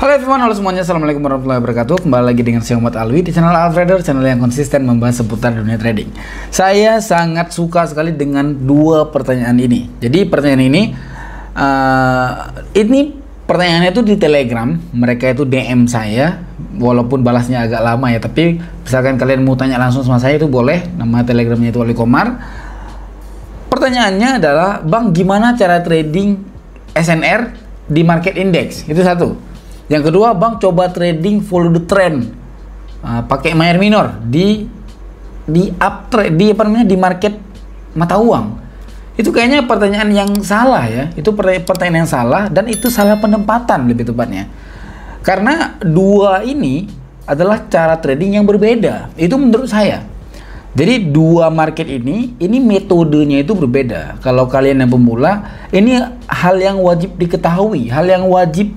Halo everyone, halo semuanya, assalamualaikum warahmatullahi wabarakatuh. Kembali lagi dengan saya Muhammad Alwi di channel Altrader, channel yang konsisten membahas seputar dunia trading. Saya sangat suka sekali dengan dua pertanyaan ini. Jadi pertanyaan ini pertanyaannya itu di Telegram. Mereka itu DM saya, walaupun balasnya agak lama ya. Tapi misalkan kalian mau tanya langsung sama saya itu boleh. Nama Telegramnya itu Wali Komar. Pertanyaannya adalah, Bang, gimana cara trading SNR di market index? Itu satu. Yang kedua, Bang, coba trading follow the trend pakai Mayer Minor di market mata uang. Itu kayaknya pertanyaan yang salah ya. Itu pertanyaan yang salah dan itu salah penempatan lebih tepatnya. Karena dua ini adalah cara trading yang berbeda. Itu menurut saya. Jadi dua market ini metodenya itu berbeda. Kalau kalian yang pemula, ini hal yang wajib diketahui, hal yang wajib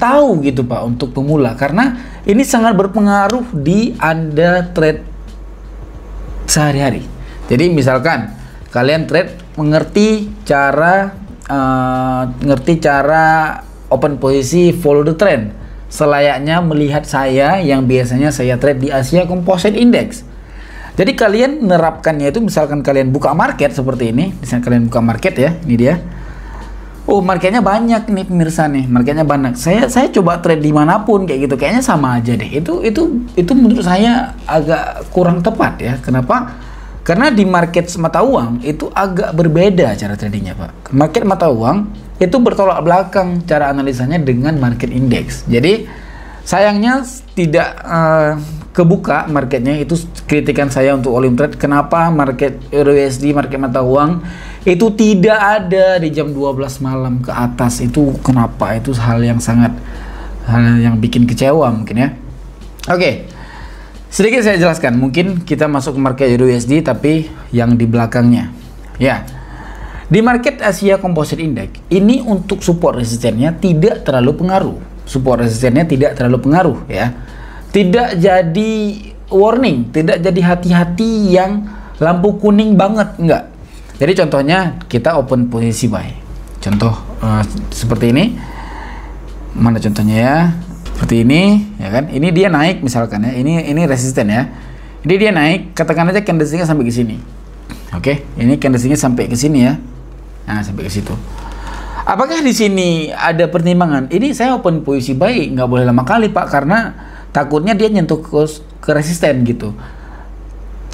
tahu gitu Pak untuk pemula, karena ini sangat berpengaruh di Anda trade sehari-hari. Jadi misalkan kalian trade mengerti cara open posisi follow the trend selayaknya melihat saya yang biasanya saya trade di Asia Composite Index. Jadi kalian menerapkannya itu, misalkan kalian buka market seperti ini, misalkan kalian buka market ya, ini dia. Oh, marketnya banyak nih pemirsa nih, marketnya banyak. Saya coba trade dimanapun kayak gitu, kayaknya sama aja deh. Itu menurut saya agak kurang tepat ya. Kenapa? Karena di market mata uang itu agak berbeda cara tradingnya Pak. Market mata uang itu bertolak belakang cara analisanya dengan market index. Jadi sayangnya tidak kebuka marketnya. Itu kritikan saya untuk all in trade. Kenapa market Euro USD, market mata uang itu tidak ada di jam 12 malam ke atas? Itu kenapa? Itu hal yang bikin kecewa mungkin ya. Oke, sedikit saya jelaskan. Mungkin kita masuk ke market Euro USD tapi yang di belakangnya ya. Di market Asia Composite Index ini untuk support resistennya tidak terlalu pengaruh. Support resistennya tidak terlalu pengaruh ya. Tidak jadi warning, tidak jadi hati-hati yang lampu kuning banget, enggak. Jadi contohnya kita open posisi buy. Contoh seperti ini. Mana contohnya ya? Seperti ini, ya kan? Ini dia naik misalkan ya. Ini resisten ya. Ini dia naik, katakan aja candlestick-nya sampai ke sini. Oke, ini candlestick-nya sampai ke sini ya. Nah, sampai ke situ. Apakah di sini ada pertimbangan? Ini saya open posisi buy nggak boleh lama kali Pak, karena takutnya dia nyentuh ke resisten gitu.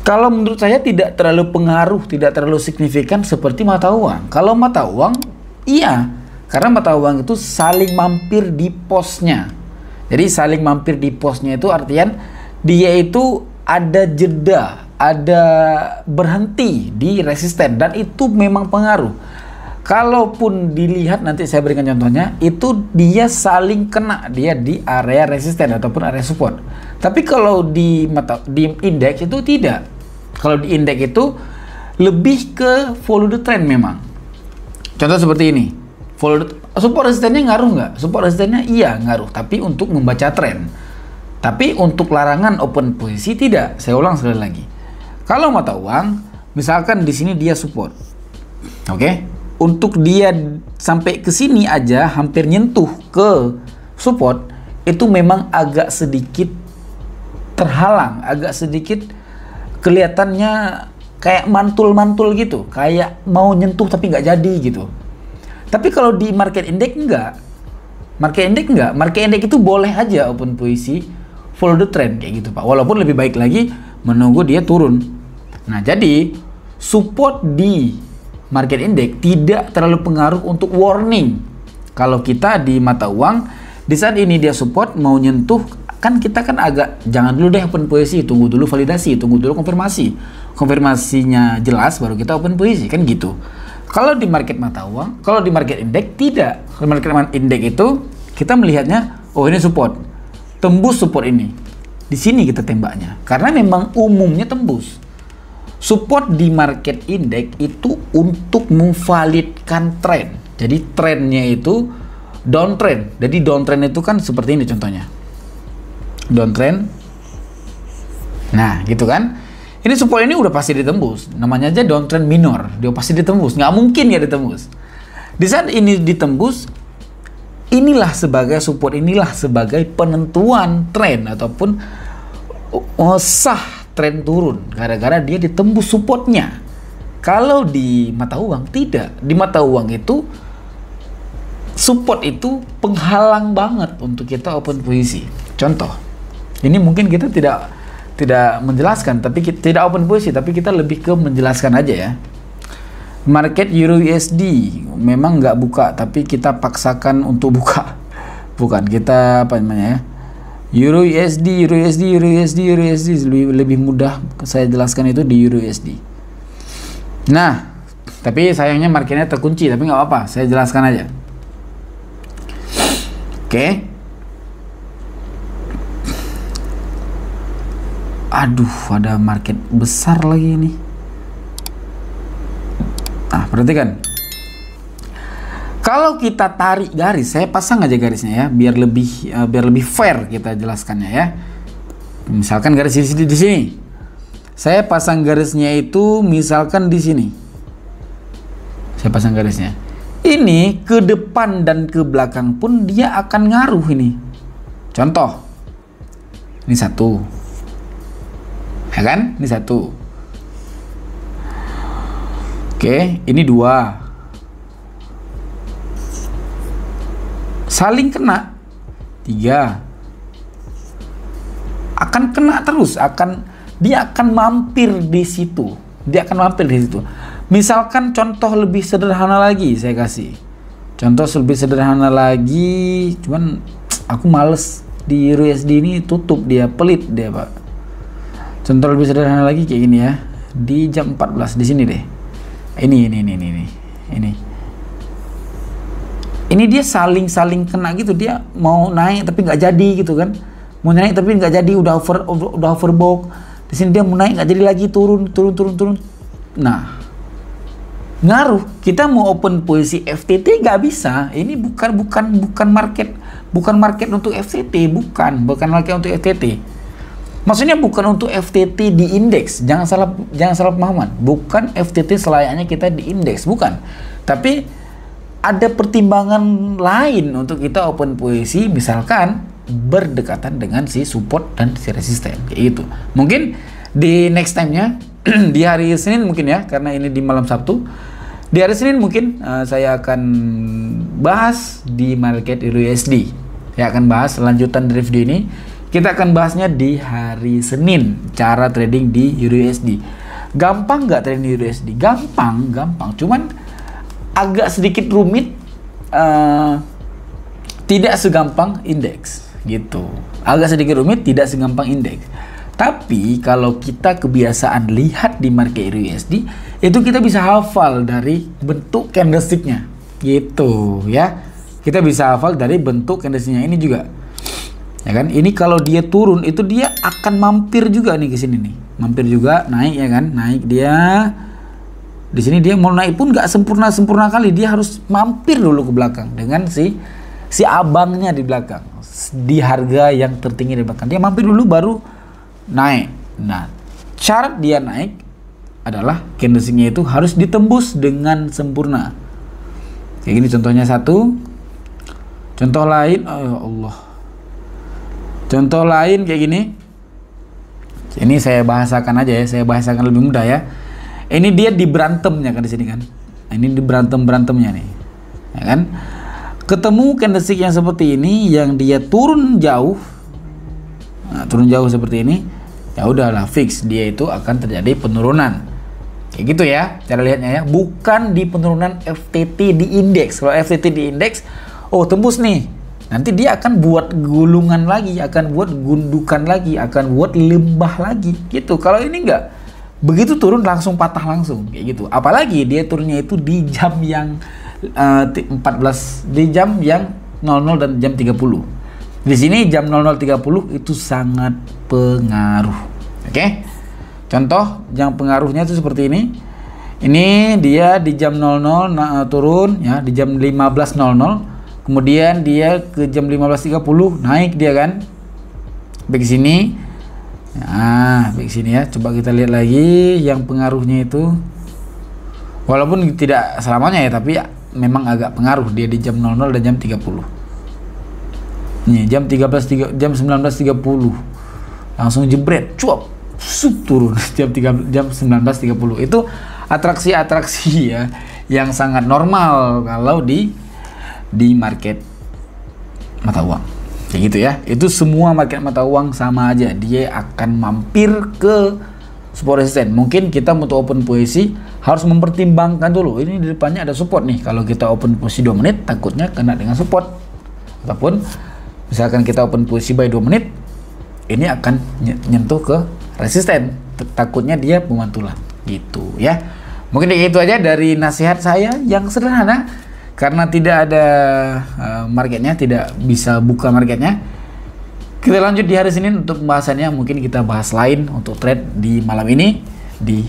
Kalau menurut saya tidak terlalu pengaruh, tidak terlalu signifikan seperti mata uang. Kalau mata uang, iya. Karena mata uang itu saling mampir di posnya. Jadi saling mampir di posnya itu artian dia itu ada jeda, ada berhenti di resisten. Dan itu memang pengaruh. Kalaupun dilihat, nanti saya berikan contohnya, itu dia saling kena dia di area resisten ataupun area support. Tapi kalau di indeks itu tidak. Kalau di indeks itu lebih ke follow the trend memang. Contoh seperti ini. Support resistennya ngaruh nggak? Support resistennya iya ngaruh, tapi untuk membaca tren. Tapi untuk larangan open posisi tidak. Saya ulang sekali lagi. Kalau mata uang, misalkan di sini dia support. Oke? Untuk dia sampai ke sini aja hampir nyentuh ke support, itu memang agak sedikit terhalang, agak sedikit kelihatannya kayak mantul-mantul gitu, kayak mau nyentuh tapi nggak jadi gitu. Tapi kalau di market index enggak. Market index itu boleh aja open posisi follow the trend kayak gitu Pak. Walaupun lebih baik lagi menunggu dia turun. Nah, jadi support di market index tidak terlalu pengaruh untuk warning. Kalau kita di mata uang, di saat ini dia support mau nyentuh, kan kita kan agak jangan dulu deh open posisi, tunggu dulu validasi, tunggu dulu konfirmasinya jelas baru kita open posisi, kan gitu. Kalau di market mata uang, kalau di market index tidak. Kalau market index itu kita melihatnya, oh ini support, tembus support ini, di sini kita tembaknya, karena memang umumnya tembus. Support di market index itu untuk memvalidkan tren. Jadi trennya itu downtrend. Jadi downtrend itu kan seperti ini contohnya. Downtrend. Nah, gitu kan. Ini support ini udah pasti ditembus. Namanya aja downtrend minor. Dia pasti ditembus. Nggak mungkin ya ditembus. Di saat ini ditembus, inilah sebagai support, inilah sebagai penentuan tren ataupun sah tren turun gara-gara dia ditembus supportnya. Kalau di mata uang tidak, di mata uang itu support itu penghalang banget untuk kita open posisi. Contoh, ini mungkin kita tidak menjelaskan, tapi kita tidak open posisi, tapi kita lebih ke menjelaskan aja ya. Market Euro USD memang nggak buka, tapi kita paksakan untuk buka. Bukan, kita apa namanya ya? Euro USD lebih mudah saya jelaskan itu di Euro USD. Nah, tapi sayangnya marketnya terkunci, tapi nggak apa-apa, saya jelaskan aja. Oke. Aduh, ada market besar lagi ini. Nah, perhatikan. Kalau kita tarik garis, saya pasang aja garisnya ya, biar lebih fair kita jelaskannya ya. Misalkan garis di sini. Saya pasang garisnya itu misalkan di sini. Saya pasang garisnya. Ini ke depan dan ke belakang pun dia akan ngaruh ini. Contoh. Ini satu. Ya kan? Ini satu. Oke, ini dua. Saling kena. Tiga. Akan kena terus, dia akan mampir di situ. Dia akan mampir di situ. Misalkan contoh lebih sederhana lagi saya kasih. Contoh lebih sederhana lagi, cuman aku males di USD ini tutup dia, pelit dia, Pak. Contoh lebih sederhana lagi kayak gini ya. Di jam 14 di sini deh. Ini dia saling kena gitu, dia mau naik tapi nggak jadi gitu kan. Mau naik tapi nggak jadi, udah overbought. Di sini dia mau naik nggak jadi lagi, turun. Nah, ngaruh. Kita mau open posisi FTT nggak bisa. Ini bukan market untuk FTT, bukan market untuk FTT. Maksudnya bukan untuk FTT di indeks. Jangan salah pemahaman. Bukan FTT selayaknya kita di indeks, bukan. Tapi ada pertimbangan lain untuk kita open posisi, misalkan berdekatan dengan si support dan si resisten kayak gitu. Mungkin di next time-nya di hari Senin mungkin ya, karena ini di malam Sabtu. Di hari Senin mungkin saya akan bahas di market Euro USD. Saya akan bahas lanjutan dari video ini. Kita akan bahasnya di hari Senin, cara trading di Euro USD. Gampang nggak trading di Euro USD? Gampang. Cuman agak sedikit rumit, tidak segampang indeks gitu. Agak sedikit rumit, tidak segampang indeks. Tapi kalau kita kebiasaan lihat di market Euro USD, itu kita bisa hafal dari bentuk candlesticknya gitu ya. Kita bisa hafal dari bentuk candlesticknya ini juga. Ya kan? Ini kalau dia turun itu dia akan mampir juga nih ke sini nih. Mampir juga, naik ya kan? Naik dia. Di sini dia mau naik pun nggak sempurna kali, dia harus mampir dulu ke belakang dengan si abangnya di belakang, di harga yang tertinggi di belakang. Dia mampir dulu baru naik. Nah, syarat dia naik adalah candlesticknya itu harus ditembus dengan sempurna. Kayak gini contohnya satu. Contoh lain, oh ya Allah. Contoh lain kayak gini. Ini saya bahasakan aja ya, saya bahasakan lebih mudah ya. Ini dia di berantemnya kan di sini kan. Ini di berantemnya nih. Ya kan? Ketemu candlestick yang seperti ini yang dia turun jauh. Nah, turun jauh seperti ini, ya udahlah fix dia itu akan terjadi penurunan. Kayak gitu ya cara lihatnya ya. Bukan di penurunan FTT di indeks. Kalau FTT di indeks, oh tembus nih. Nanti dia akan buat gulungan lagi, akan buat gundukan lagi, akan buat lembah lagi gitu. Kalau ini enggak, begitu turun langsung patah langsung kayak gitu. Apalagi dia turunnya itu di jam yang 14, di jam yang 00 dan jam 30. Di sini jam 00.30 itu sangat pengaruh. Oke. Contoh yang pengaruhnya itu seperti ini. Ini dia di jam 00 turun ya, di jam 15.00. Kemudian dia ke jam 15.30 naik dia kan. Baik sini. Nah, baik sini ya. Coba kita lihat lagi yang pengaruhnya itu. Walaupun tidak selamanya ya, tapi ya, memang agak pengaruh dia di jam 00 dan jam 30. Nih jam 19.30 langsung jebret, cuap, turun jam 19.30. Itu atraksi-atraksi ya yang sangat normal kalau di market mata uang. Kayak gitu ya. Itu semua market mata uang sama aja, dia akan mampir ke support resisten. Mungkin kita untuk open posisi harus mempertimbangkan dulu, ini di depannya ada support nih. Kalau kita open posisi 2 menit takutnya kena dengan support, ataupun misalkan kita open posisi by 2 menit ini akan nyentuh ke resisten, takutnya dia pemantulan gitu ya. Mungkin itu aja dari nasihat saya yang sederhana, karena tidak ada marketnya, tidak bisa buka marketnya. Kita lanjut di hari Senin untuk pembahasannya. Mungkin kita bahas lain untuk trade di malam ini di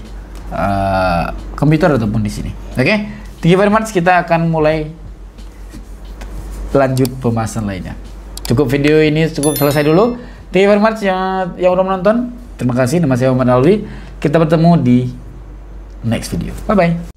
komputer ataupun di sini. Oke, thank you very much. Kita akan mulai lanjut pembahasan lainnya. Cukup video ini cukup selesai dulu. Thank you very much yang udah menonton. Terima kasih. Nama saya Muhammad Alwi. Kita bertemu di next video. Bye bye.